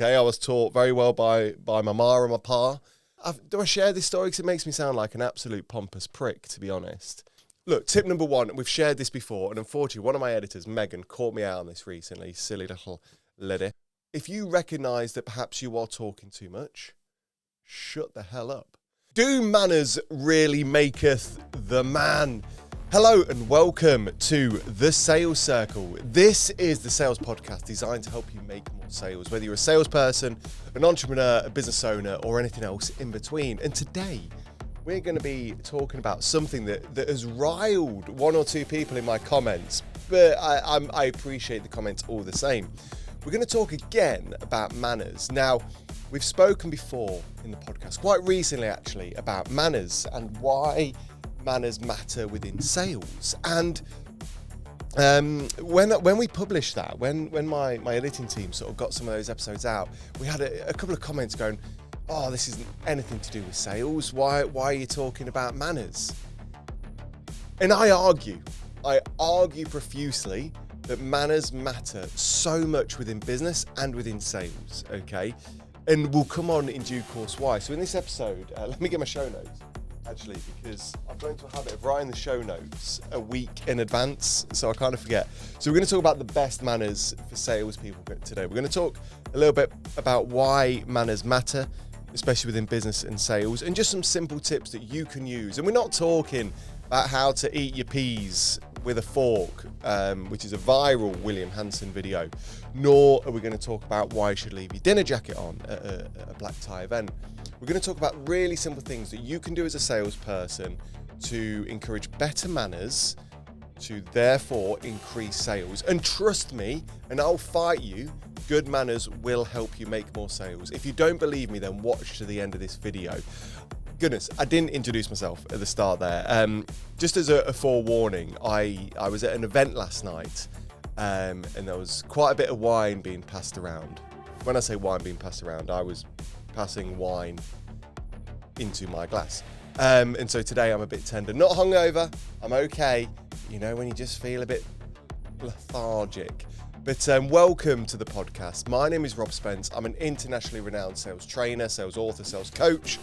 Okay, I was taught very well by my ma and my pa. Do I share this story? Because it makes me sound like an absolute pompous prick, to be honest. Look, tip number one, we've shared this before, and unfortunately, one of my editors, Megan, caught me out on this recently, silly little lady. If you recognise that perhaps you are talking too much, shut the hell up. Do manners really maketh the man? Hello and welcome to The Sales Circle. This is the sales podcast designed to help you make more sales, whether you're a salesperson, an entrepreneur, a business owner, or anything else in between. And today, we're going to be talking about something that has riled one or two people in my comments, but I appreciate the comments all the same. We're going to talk again about manners. Now, we've spoken before in the podcast, quite recently actually, about manners and why manners matter within sales. And when we published that, when my editing team sort of got some of those episodes out, we had a couple of comments going, oh, this isn't anything to do with sales. Why are you talking about manners? And I argue profusely that manners matter so much within business and within sales, okay? And we'll come on in due course why. So in this episode, let me get my show notes, actually, because I've got into a habit of writing the show notes a week in advance, so I kind of forget. So we're going to talk about the best manners for salespeople today. We're going to talk a little bit about why manners matter, especially within business and sales, and just some simple tips that you can use. And we're not talking about how to eat your peas with a fork, which is a viral William Hanson video, nor are we going to talk about why you should leave your dinner jacket on at a black tie event. We're going to talk about really simple things that you can do as a salesperson to encourage better manners, to therefore increase sales. And trust me, and I'll fight you, good manners will help you make more sales. If you don't believe me, then watch to the end of this video. Goodness, I didn't introduce myself at the start there. Just as a forewarning, I was at an event last night, and there was quite a bit of wine being passed around. When I say wine being passed around, I was passing wine into my glass. And so today I'm a bit tender. Not hungover, I'm okay. You know, when you just feel a bit lethargic. But welcome to the podcast. My name is Rob Spence. I'm an internationally renowned sales trainer, sales author, sales coach,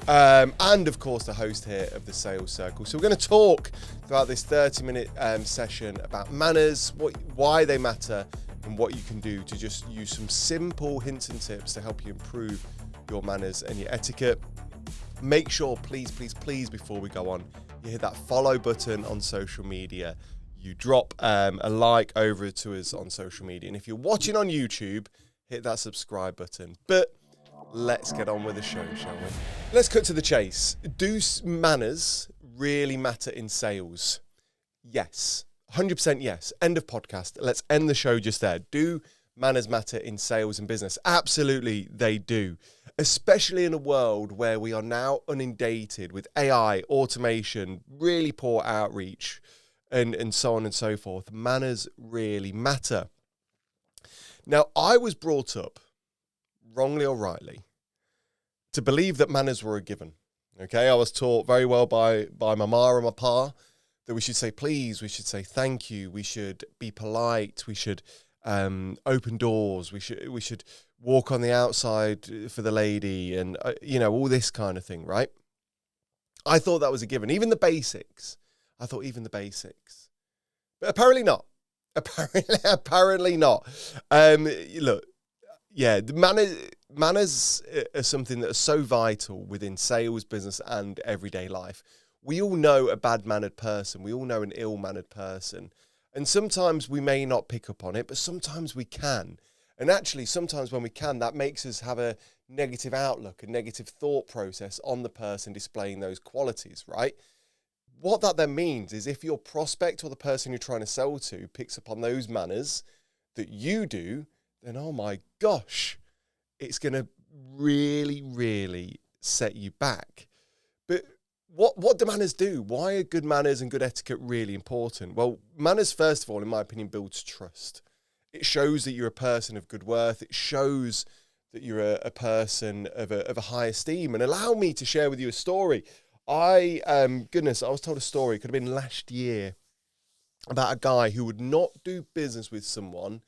and of course the host here of the Sales Circle. So we're going to talk throughout this 30-minute session about manners, why they matter, and what you can do to just use some simple hints and tips to help you improve your manners and your etiquette. Make sure, please, before we go on, you hit that follow button on social media. You drop a like over to us on social media. And if you're watching on YouTube, hit that subscribe button. But let's get on with the show, shall we? Let's cut to the chase. Do manners really matter in sales? Yes. 100% yes. End of podcast. Let's end the show just there. Do manners matter in sales and business? Absolutely, they do. Especially in a world where we are now inundated with AI, automation, really poor outreach, and so on and so forth. Manners really matter. Now, I was brought up, wrongly or rightly, to believe that manners were a given. Okay, I was taught very well by my ma and my pa that we should say please, we should say thank you, we should be polite, we should open doors, we should walk on the outside for the lady, and all this kind of thing, right? I thought that was a given. Even the basics. I thought even the basics. But apparently not. Apparently not. Look, yeah, the manners are something that are so vital within sales, business, and everyday life. We all know a bad-mannered person. We all know an ill-mannered person. And sometimes we may not pick up on it, but sometimes we can. And actually, sometimes when we can, that makes us have a negative outlook, a negative thought process on the person displaying those qualities, right? What that then means is if your prospect or the person you're trying to sell to picks up on those manners that you do, then oh my gosh, it's going to really, really set you back. But what do manners do? Why are good manners and good etiquette really important? Well, manners, first of all, in my opinion, builds trust. It shows that you're a person of good worth. It shows that you're a person of a high esteem. And allow me to share with you a story. I was told a story, it could have been last year, about a guy who would not do business with someone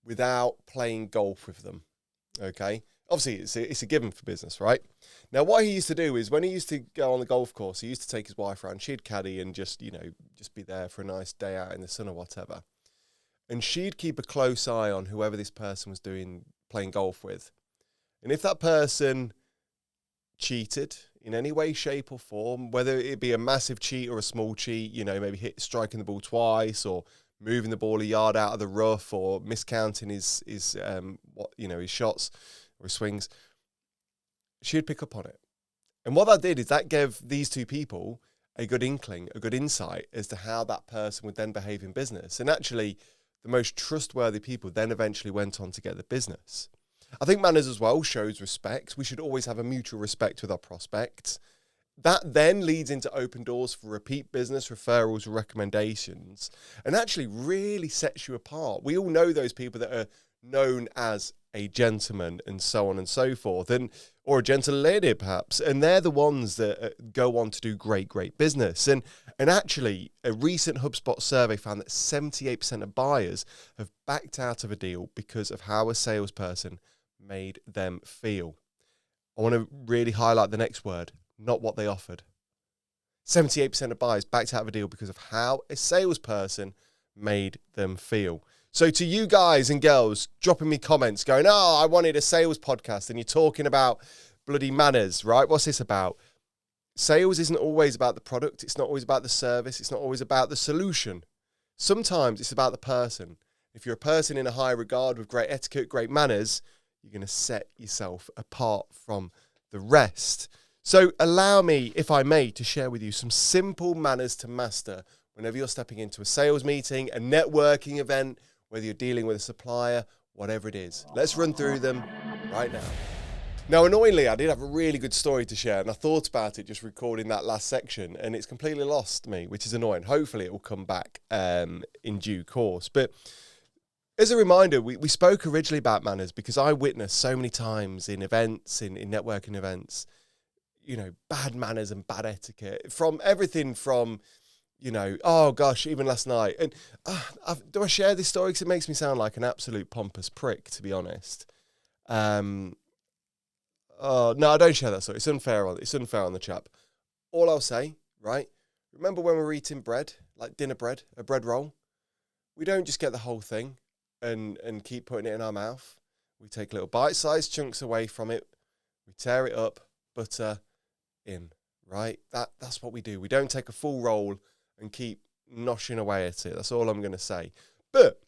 without playing golf with them. okay? Obviously, it's a given for business, right? Now, what he used to do is when he used to go on the golf course, he used to take his wife around. She'd caddy and just be there for a nice day out in the sun or whatever. And she'd keep a close eye on whoever this person was playing golf with. And if that person cheated in any way, shape or form, whether it be a massive cheat or a small cheat, maybe striking the ball twice or moving the ball a yard out of the rough or miscounting his shots or his swings, she'd pick up on it. And what that did is that gave these two people a good inkling, a good insight as to how that person would then behave in business. And actually, the most trustworthy people then eventually went on to get the business. I think manners as well shows respect. We should always have a mutual respect with our prospects. That then leads into open doors for repeat business, referrals, recommendations, and actually really sets you apart. We all know those people that are known as a gentleman and so on and so forth, or a gentle lady perhaps, and they're the ones that go on to do great business. And actually, a recent HubSpot survey found that 78% of buyers have backed out of a deal because of how a salesperson made them feel. I want to really highlight the next word, not what they offered. 78% of buyers backed out of a deal because of how a salesperson made them feel. So to you guys and girls dropping me comments going, I wanted a sales podcast and you're talking about bloody manners, right? What's this about? Sales isn't always about the product. It's not always about the service. It's not always about the solution. Sometimes it's about the person. If you're a person in a high regard with great etiquette, great manners, you're going to set yourself apart from the rest. So allow me, if I may, to share with you some simple manners to master whenever you're stepping into a sales meeting, a networking event, whether you're dealing with a supplier, whatever it is. Let's run through them right now. Now, annoyingly, I did have a really good story to share, and I thought about it just recording that last section, and it's completely lost me, which is annoying. Hopefully, it will come back in due course. But as a reminder, we spoke originally about manners because I witnessed so many times in events, in networking events, bad manners and bad etiquette, from everything from oh gosh, even last night. And do I share this story? Because it makes me sound like an absolute pompous prick, to be honest. No, I don't share that story. It's unfair on the chap. All I'll say, right? Remember when we were eating bread, like dinner bread, a bread roll? We don't just get the whole thing and keep putting it in our mouth. We take little bite-sized chunks away from it. We tear it up, butter in, right? That's what we do. We don't take a full roll and keep noshing away at it. That's all I'm going to say. But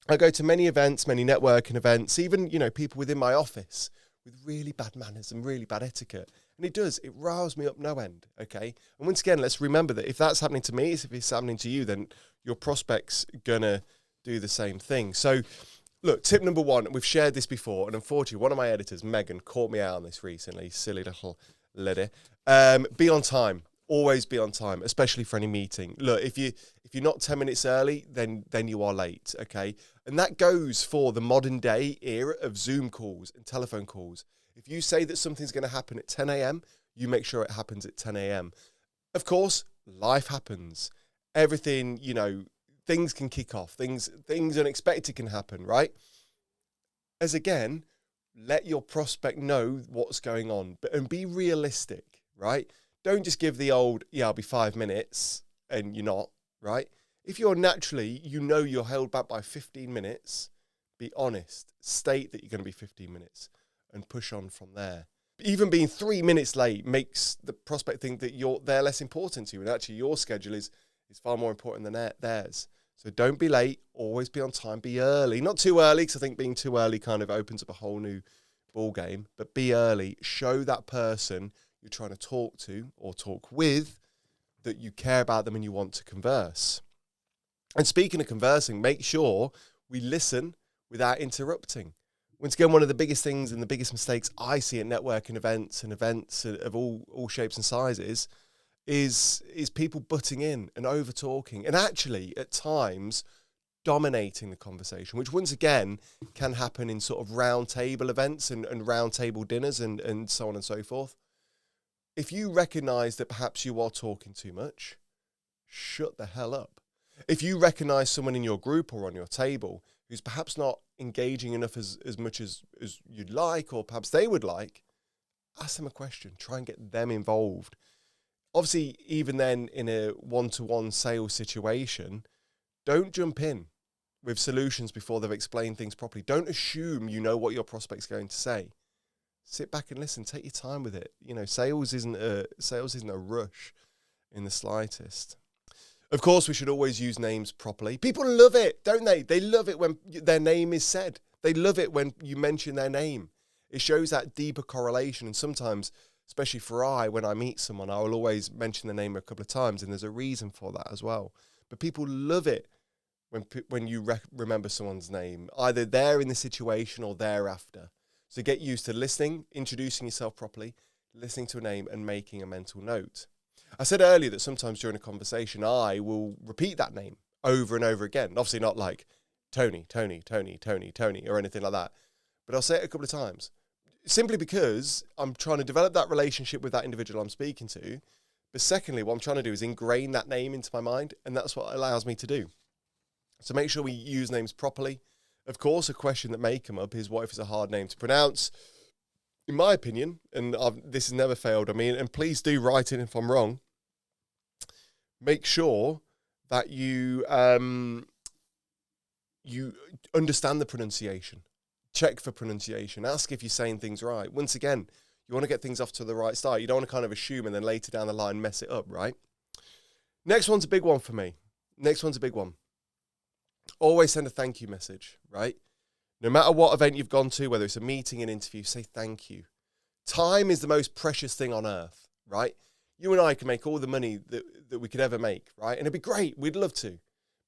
I go to many events, many networking events, even, people within my office with really bad manners and really bad etiquette. And it riles me up no end, okay? And once again, let's remember that if that's happening to me, if it's happening to you, then your prospect's going to do the same thing. So, look, tip number one, we've shared this before, and unfortunately, one of my editors, Megan, caught me out on this recently, silly little lady. Be on time. Always be on time, especially for any meeting. Look, if you're not 10 minutes early, then you are late, okay? And that goes for the modern day era of Zoom calls and telephone calls. If you say that something's going to happen at 10 a.m., you make sure it happens at 10 a.m. Of course, life happens. Everything, things can kick off. Things unexpected can happen, right? As again, let your prospect know what's going on, and be realistic, right? Don't just give the old, I'll be 5 minutes, and you're not, right? If you're naturally, you're held back by 15 minutes, be honest. State that you're going to be 15 minutes and push on from there. Even being 3 minutes late makes the prospect think that they're less important to you, and actually your schedule is far more important than theirs. So don't be late, always be on time, be early. Not too early, because I think being too early kind of opens up a whole new ball game, but be early. Show that person you're trying to talk to or talk with that you care about them and you want to converse. And speaking of conversing, make sure we listen without interrupting. Once again, one of the biggest things and the biggest mistakes I see at networking events and events of all shapes and sizes is people butting in and over talking, and actually at times dominating the conversation, which once again can happen in sort of round table events and round table dinners and so on and so forth. If you recognize that perhaps you are talking too much, shut the hell up. If you recognize someone in your group or on your table who's perhaps not engaging enough as much as you'd like, or perhaps they would like, ask them a question. Try and get them involved. Obviously, even then, in a one-to-one sales situation, don't jump in with solutions before they've explained things properly. Don't assume you know what your prospect's going to say. Sit back and listen. Take your time with it. You know, sales isn't a rush in the slightest. Of course, we should always use names properly. People love it, don't they? They love it when their name is said. They love it when you mention their name. It shows that deeper correlation. And sometimes, especially when I meet someone, I will always mention the name a couple of times, and there's a reason for that as well. But people love it when you remember someone's name, either they're in the situation or thereafter. So get used to listening, introducing yourself properly, listening to a name, and making a mental note. I said earlier that sometimes during a conversation, I will repeat that name over and over again. Obviously not like Tony, Tony, Tony, Tony, Tony, or anything like that. But I'll say it a couple of times, simply because I'm trying to develop that relationship with that individual I'm speaking to. But secondly, what I'm trying to do is ingrain that name into my mind, and that's what it allows me to do. So make sure we use names properly. Of course, a question that may come up is, what if it's a hard name to pronounce? In my opinion, and this has never failed, and please do write in if I'm wrong, make sure that you understand the pronunciation. Check for pronunciation. Ask if you're saying things right. Once again, you want to get things off to the right start. You don't want to kind of assume and then later down the line mess it up, right? Next one's a big one for me. Always send a thank you message, right? No matter what event you've gone to, whether it's a meeting, an interview, say thank you. Time is the most precious thing on earth, right? You and I can make all the money that we could ever make, right? And it'd be great. We'd love to.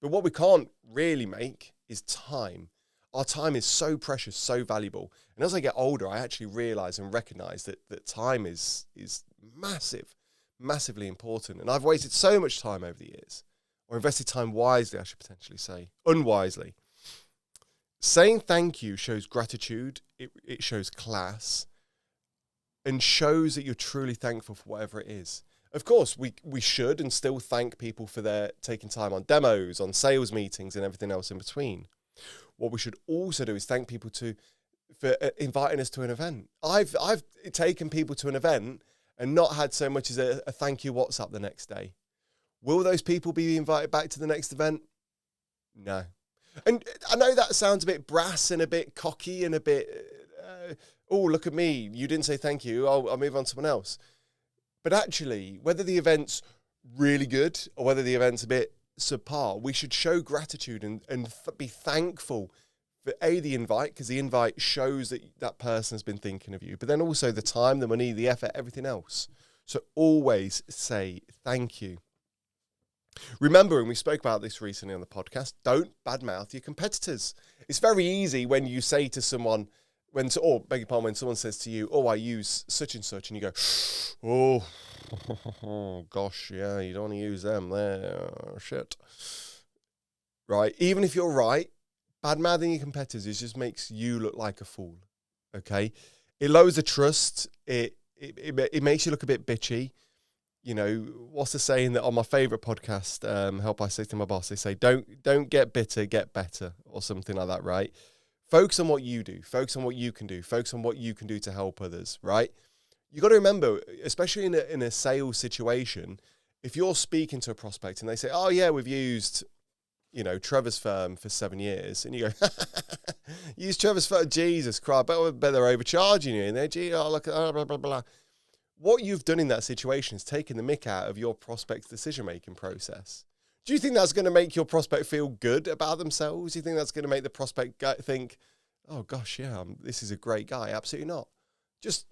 But what we can't really make is time. Our time is so precious, so valuable. And as I get older, I actually realize and recognize that time is massively important. And I've wasted so much time over the years, or invested time wisely, I should potentially say, unwisely. Saying thank you shows gratitude, it shows class, and shows that you're truly thankful for whatever it is. Of course, we should and still thank people for their taking time on demos, on sales meetings, and everything else in between. What we should also do is thank people for inviting us to an event. I've taken people to an event and not had so much as a thank you WhatsApp the next day. Will those people be invited back to the next event? No. And I know that sounds a bit brass and a bit cocky and a bit, oh, look at me, you didn't say thank you, I'll move on to someone else. But actually, whether the event's really good or whether the event's a bit subpar, we should show gratitude and be thankful for the invite, because the invite shows that that person has been thinking of you, but then also the time, the money, the effort, everything else. So always say thank you. Remember, and we spoke about this recently on the podcast, don't badmouth your competitors. It's very easy when you say to someone, when someone says to you, oh, I use such and such, and you go, oh gosh, yeah, you don't want to use them there, shit. Right? Even if you're right, badmouthing your competitors just makes you look like a fool, okay? It lowers the trust, it makes you look a bit bitchy. You know, what's the saying that on my favourite podcast, Help I Say to My Boss, they say, don't get bitter, get better, or something like that, right? Focus on what you do. Focus on what you can do. Focus on what you can do to help others, right? You got to remember, especially in a sales situation, if you're speaking to a prospect and they say, oh yeah, we've used, Trevor's firm for 7 years, and you go, use Trevor's firm, Jesus Christ, bet they're overcharging you, and they're, blah, blah, blah. What you've done in that situation is taken the mick out of your prospect's decision-making process. Do you think that's going to make your prospect feel good about themselves? Do you think that's going to make the prospect think, oh gosh, yeah, this is a great guy? Absolutely not. Just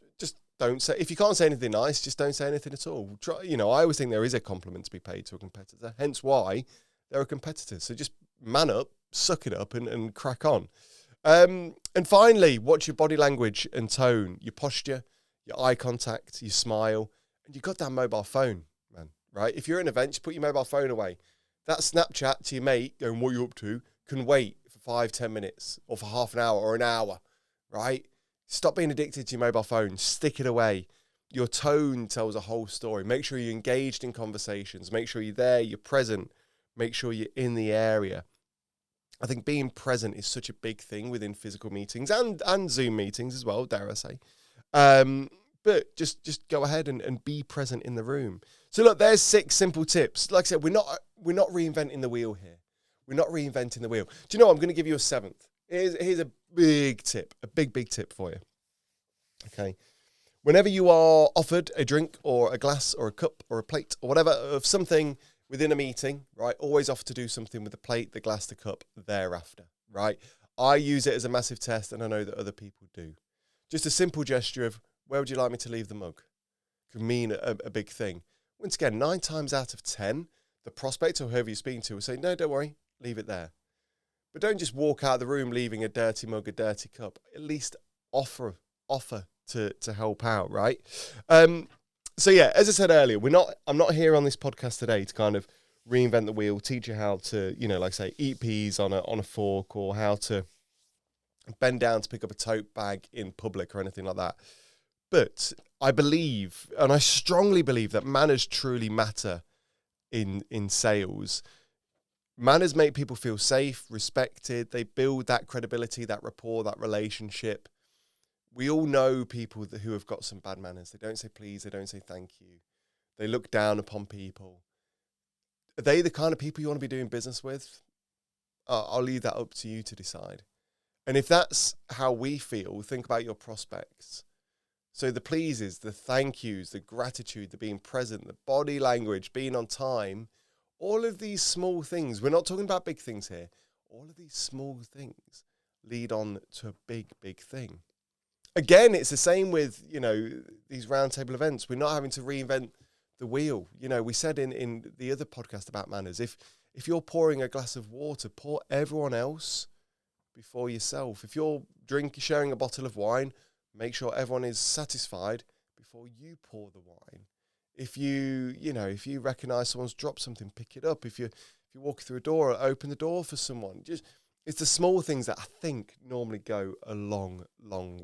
don't say, if you can't say anything nice, just don't say anything at all. I always think there is a compliment to be paid to a competitor, hence why they're a competitor. So just man up, suck it up, and crack on. And finally, watch your body language and tone, your posture, your eye contact, your smile, and your goddamn mobile phone, man, right? If you're at an event, just put your mobile phone away. That Snapchat to your mate going, what are you up to, can wait for 5-10 minutes or for half an hour or an hour, right? Stop being addicted to your mobile phone. Stick it away. Your tone tells a whole story. Make sure you're engaged in conversations. Make sure you're there, you're present. Make sure you're in the area. I think being present is such a big thing within physical meetings and Zoom meetings as well, dare I say. But just go ahead and be present in the room. So look, there's 6 simple tips. Like I said, we're not reinventing the wheel here. We're not reinventing the wheel. Do you know what? I'm going to give you a 7th. Here's a big tip, a big tip for you. Okay. Whenever you are offered a drink or a glass or a cup or a plate or whatever of something within a meeting, right, always offer to do something with the plate, the glass, the cup thereafter, right? I use it as a massive test, and I know that other people do. Just a simple gesture of, where would you like me to leave the mug? Could mean a big thing. Once again, 9 times out of 10, the prospect or whoever you're speaking to will say, no, don't worry, leave it there. But don't just walk out of the room leaving a dirty mug, a dirty cup. At least offer to help out, right? So yeah, as I said earlier, I'm not here on this podcast today to kind of reinvent the wheel, teach you how to, like I say, eat peas on a fork, or how to bend down to pick up a tote bag in public or anything like that. But I believe, and I strongly believe, that manners truly matter in sales. Manners make people feel safe, respected. They build that credibility, that rapport, that relationship. We all know people who have got some bad manners. They don't say please. They don't say thank you. They look down upon people. Are they the kind of people you want to be doing business with? I'll leave that up to you to decide. And if that's how we feel, think about your prospects. So the pleases, the thank yous, the gratitude, the being present, the body language, being on time, all of these small things, we're not talking about big things here, all of these small things lead on to a big thing. Again, it's the same with, these roundtable events. We're not having to reinvent the wheel. We said in the other podcast about manners, if you're pouring a glass of water, pour everyone else before yourself. If you're sharing a bottle of wine, make sure everyone is satisfied before you pour the wine. If you recognize someone's dropped something, pick it up. If you walk through a door, open the door for someone. It's the small things that I think normally go a long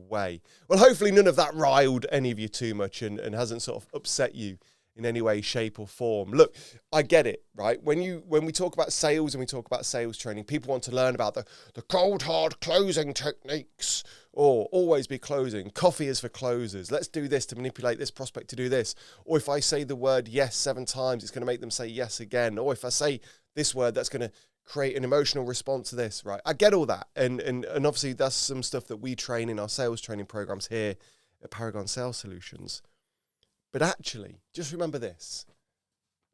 way. Well, hopefully none of that riled any of you too much and hasn't sort of upset you in any way, shape or form. Look, I get it, right? When we talk about sales and we talk about sales training, people want to learn about the cold, hard closing techniques, or always be closing. Coffee is for closers. Let's do this to manipulate this prospect to do this. Or if I say the word yes 7 times, it's going to make them say yes again. Or if I say this word, that's going to create an emotional response to this, right? I get all that. And obviously that's some stuff that we train in our sales training programs here at Paragon Sales Solutions. But actually, just remember this.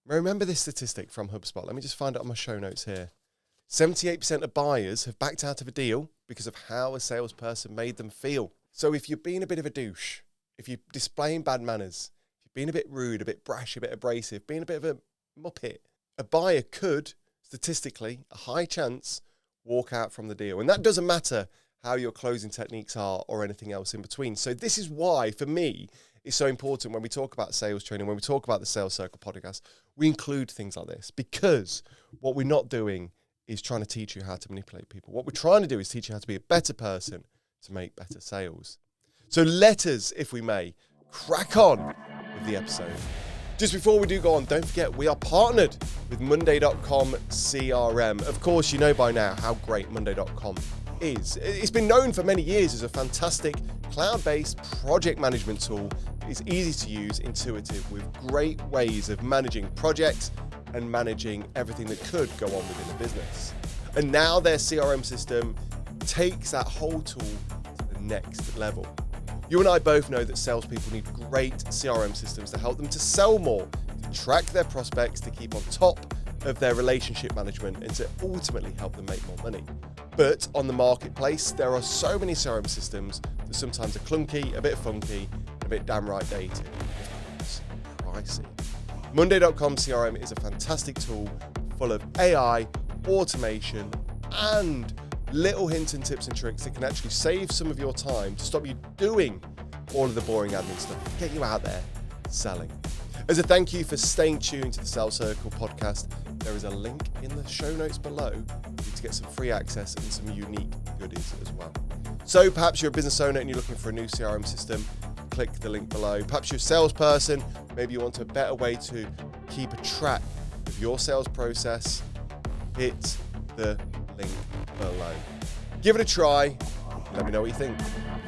Remember this statistic from HubSpot. Let me just find it on my show notes here. 78% of buyers have backed out of a deal because of how a salesperson made them feel. So if you're being a bit of a douche, if you're displaying bad manners, if you're being a bit rude, a bit brash, a bit abrasive, being a bit of a muppet, a buyer could, statistically, a high chance, walk out from the deal. And that doesn't matter how your closing techniques are or anything else in between. So this is why, for me, it's so important when we talk about sales training, when we talk about the Sales Circle podcast, we include things like this, because what we're not doing is trying to teach you how to manipulate people. What we're trying to do is teach you how to be a better person to make better sales. So let us, if we may, crack on with the episode. Just before we do go on, don't forget we are partnered with Monday.com CRM. Of course, you know by now how great Monday.com is. It's been known for many years as a fantastic cloud-based project management tool. It's easy to use, intuitive, with great ways of managing projects and managing everything that could go on within a business. And now their CRM system takes that whole tool to the next level. You and I both know that salespeople need great CRM systems to help them to sell more, to track their prospects, to keep on top of their relationship management, and to ultimately help them make more money. But on the marketplace, there are so many CRM systems that sometimes are clunky, a bit funky, and a bit damn right dated. It's pricey. Monday.com CRM is a fantastic tool full of AI, automation, and little hints and tips and tricks that can actually save some of your time to stop you doing all of the boring admin stuff, get you out there selling. As a thank you for staying tuned to the Sales Circle podcast, there is a link in the show notes below for you to get some free access and some unique goodies as well. So perhaps you're a business owner and you're looking for a new CRM system, click the link below. Perhaps you're a salesperson, maybe you want a better way to keep a track of your sales process, hit the link below. Give it a try. Let me know what you think.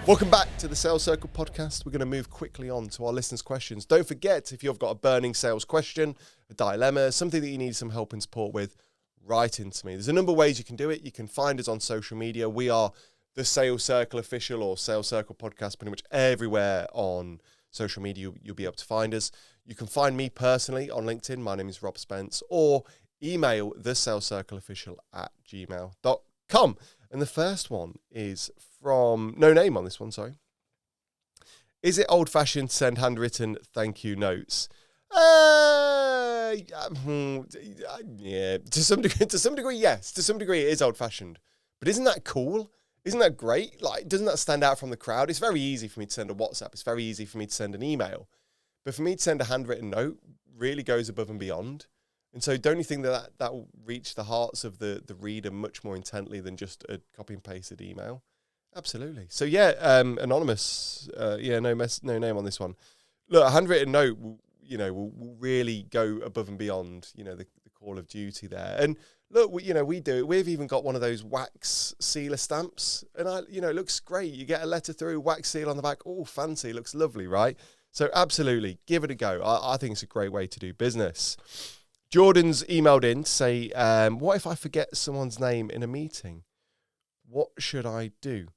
Welcome back to the Sales Circle podcast. We're going to move quickly on to our listeners' questions. Don't forget, if you've got a burning sales question, a dilemma, something that you need some help and support with, write into me. There's a number of ways you can do it. You can find us on social media. We are the Sales Circle official or Sales Circle podcast, pretty much everywhere on social media. You'll be able to find us. You can find me personally on LinkedIn. My name is Rob Spence, or email thesalescircleofficial@gmail.com. And the first one is from no name on this one, sorry. Is it old-fashioned to send handwritten thank you notes? Yeah, to some degree, yes. To some degree, it is old-fashioned. But isn't that cool? Isn't that great? Like, doesn't that stand out from the crowd? It's very easy for me to send a WhatsApp. It's very easy for me to send an email. But for me to send a handwritten note really goes above and beyond. And so don't you think that will reach the hearts of the reader much more intently than just a copy and pasted email? Absolutely. So yeah, anonymous, no name on this one. Look, a handwritten note will really go above and beyond, the call of duty there. And look, we do it. We've even got one of those wax sealer stamps, and it looks great. You get a letter through, wax seal on the back. Oh, fancy, looks lovely, right? So absolutely, give it a go. I think it's a great way to do business. Jordan's emailed in to say, what if I forget someone's name in a meeting? What should I do?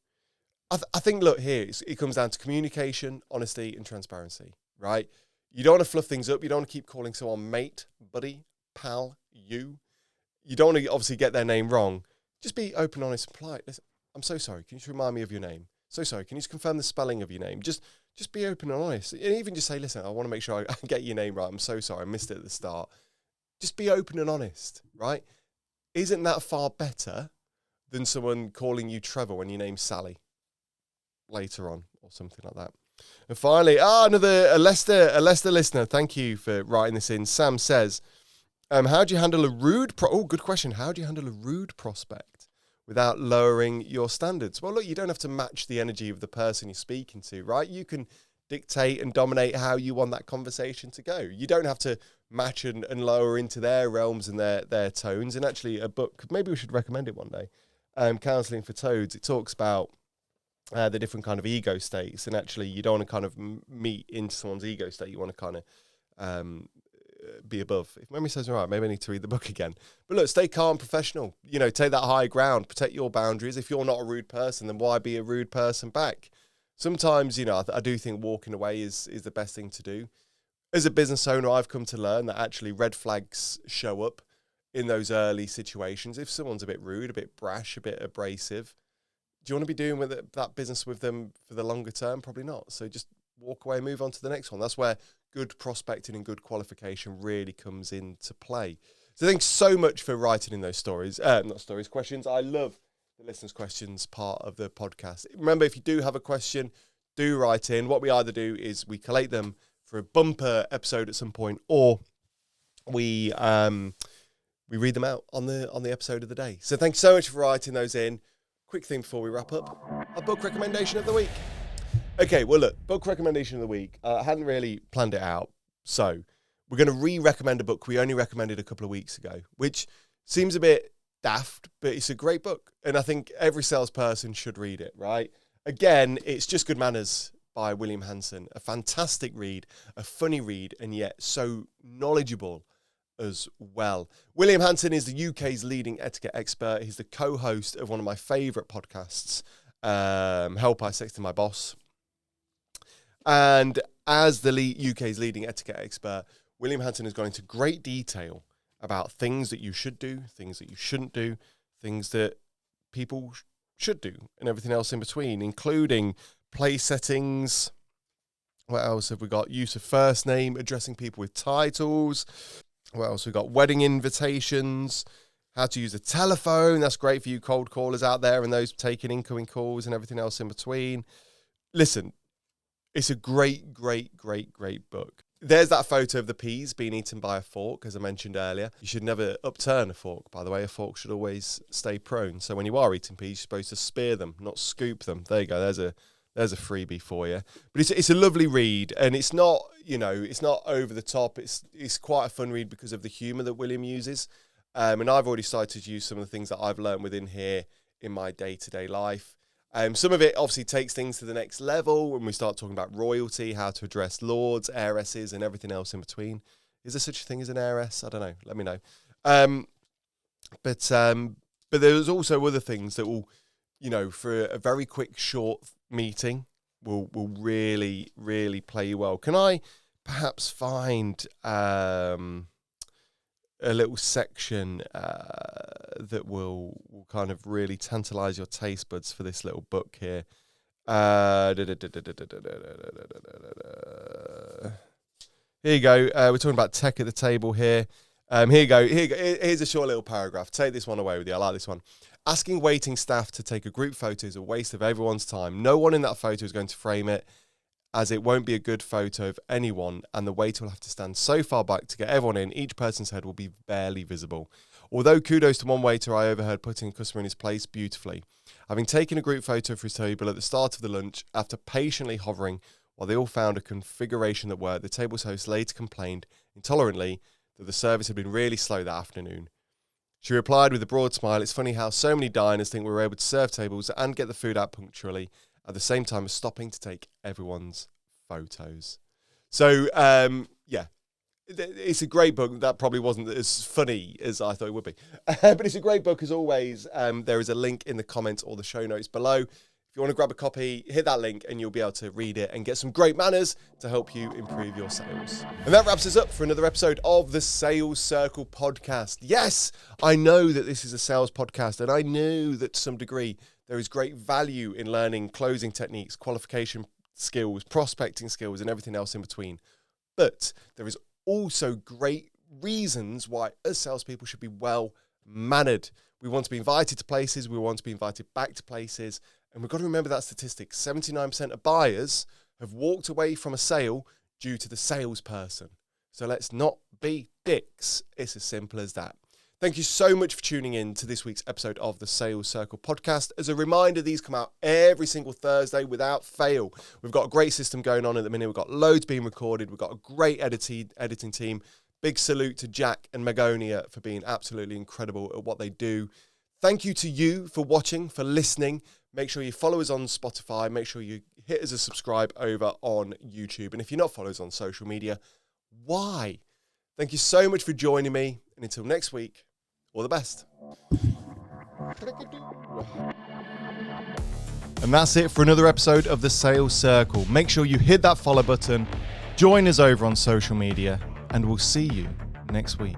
I think, look, here, it comes down to communication, honesty, and transparency, right? You don't want to fluff things up. You don't want to keep calling someone mate, buddy, pal, you. You don't want to obviously get their name wrong. Just be open, honest, and polite. Listen, I'm so sorry. Can you just remind me of your name? So sorry. Can you just confirm the spelling of your name? Just be open and honest. And even just say, listen, I want to make sure I get your name right. I'm so sorry. I missed it at the start. Just be open and honest, right? Isn't that far better than someone calling you Trevor when your name's Sally later on or something like that? And finally, a Leicester listener. Thank you for writing this in. Sam says, how do you handle a rude good question. How do you handle a rude prospect without lowering your standards? Well, look, you don't have to match the energy of the person you're speaking to, right? You can dictate and dominate how you want that conversation to go. You don't have to match and lower into their realms and their tones. And actually, a book, maybe we should recommend it one day, Counselling for Toads, it talks about the different kind of ego states. And actually, you don't want to kind of meet into someone's ego state. You want to kind of be above. If memory serves me right, maybe I need to read the book again. But look, stay calm, professional. Take that high ground, protect your boundaries. If you're not a rude person, then why be a rude person back? Sometimes, I do think walking away is the best thing to do. As a business owner, I've come to learn that actually red flags show up in those early situations. If someone's a bit rude, a bit brash, a bit abrasive, do you want to be doing that business with them for the longer term? Probably not. So just walk away and move on to the next one. That's where good prospecting and good qualification really comes into play. So thanks so much for writing in those questions. I love the listeners' questions part of the podcast. Remember, if you do have a question, do write in. What we either do is we collate them for a bumper episode at some point, or we read them out on the episode of the day. So thanks so much for writing those in. Quick thing before we wrap up, a book recommendation of the week. Okay, well look, book recommendation of the week. I hadn't really planned it out, so we're going to re-recommend a book we only recommended a couple of weeks ago, which seems a bit daft, but it's a great book, and I think every salesperson should read it, right? Again, it's Just Good Manners by William Hanson. A fantastic read, a funny read, and yet so knowledgeable as well. William Hanson is the UK's leading etiquette expert. He's the co-host of one of my favourite podcasts, Help I Sexted My Boss. And as the UK's leading etiquette expert, William Hanson has gone into great detail about things that you should do, things that you shouldn't do, things that people should do, and everything else in between, including place settings. What else have we got? Use of first name, addressing people with titles. What else? We've got wedding invitations, how to use a telephone. That's great for you cold callers out there and those taking incoming calls and everything else in between. Listen, it's a great, great, great, great book. There's that photo of the peas being eaten by a fork, as I mentioned earlier. You should never upturn a fork, by the way. A fork should always stay prone. So when you are eating peas, you're supposed to spear them, not scoop them. There you go. There's a freebie for you. But it's a lovely read, and it's not, it's not over the top. It's quite a fun read because of the humour that William uses. And I've already started to use some of the things that I've learned within here in my day-to-day life. Some of it obviously takes things to the next level when we start talking about royalty, how to address lords, heiresses, and everything else in between. Is there such a thing as an heiress? I don't know. Let me know. But there's also other things that will, for a very quick, short meeting, will really, really play you well. Can I perhaps find a little section that will kind of really tantalize your taste buds for this little book here? Here you go. We're talking about tech at the table here. Here you go. Here's a short little paragraph. Take this one away with you. I like this one. Asking waiting staff to take a group photo is a waste of everyone's time. No one in that photo is going to frame it, as it won't be a good photo of anyone, and the waiter will have to stand so far back to get everyone in, each person's head will be barely visible. Although kudos to one waiter I overheard putting a customer in his place beautifully. Having taken a group photo for his table at the start of the lunch, after patiently hovering while they all found a configuration that worked, the table's host later complained intolerantly that the service had been really slow that afternoon. She replied with a broad smile, "It's funny how so many diners think we were able to serve tables and get the food out punctually at the same time as stopping to take everyone's photos." So, it's a great book. That probably wasn't as funny as I thought it would be. But it's a great book as always. There is a link in the comments or the show notes below. If you want to grab a copy, hit that link and you'll be able to read it and get some great manners to help you improve your sales. And that wraps us up for another episode of the Sales Circle podcast. Yes, I know that this is a sales podcast, and I know that to some degree there is great value in learning closing techniques, qualification skills, prospecting skills, and everything else in between. But there is also great reasons why as salespeople should be well mannered. We want to be invited to places. We want to be invited back to places. And we've got to remember that statistic. 79% of buyers have walked away from a sale due to the salesperson. So let's not be dicks. It's as simple as that. Thank you so much for tuning in to this week's episode of the Sales Circle podcast. As a reminder, these come out every single Thursday without fail. We've got a great system going on at the minute. We've got loads being recorded. We've got a great editing team. Big salute to Jack and Magonia for being absolutely incredible at what they do. Thank you to you for watching, for listening. Make sure you follow us on Spotify. Make sure you hit us a subscribe over on YouTube. And if you're not following us on social media, why? Thank you so much for joining me. And until next week, all the best. And that's it for another episode of the Sales Circle. Make sure you hit that follow button. Join us over on social media. And we'll see you next week.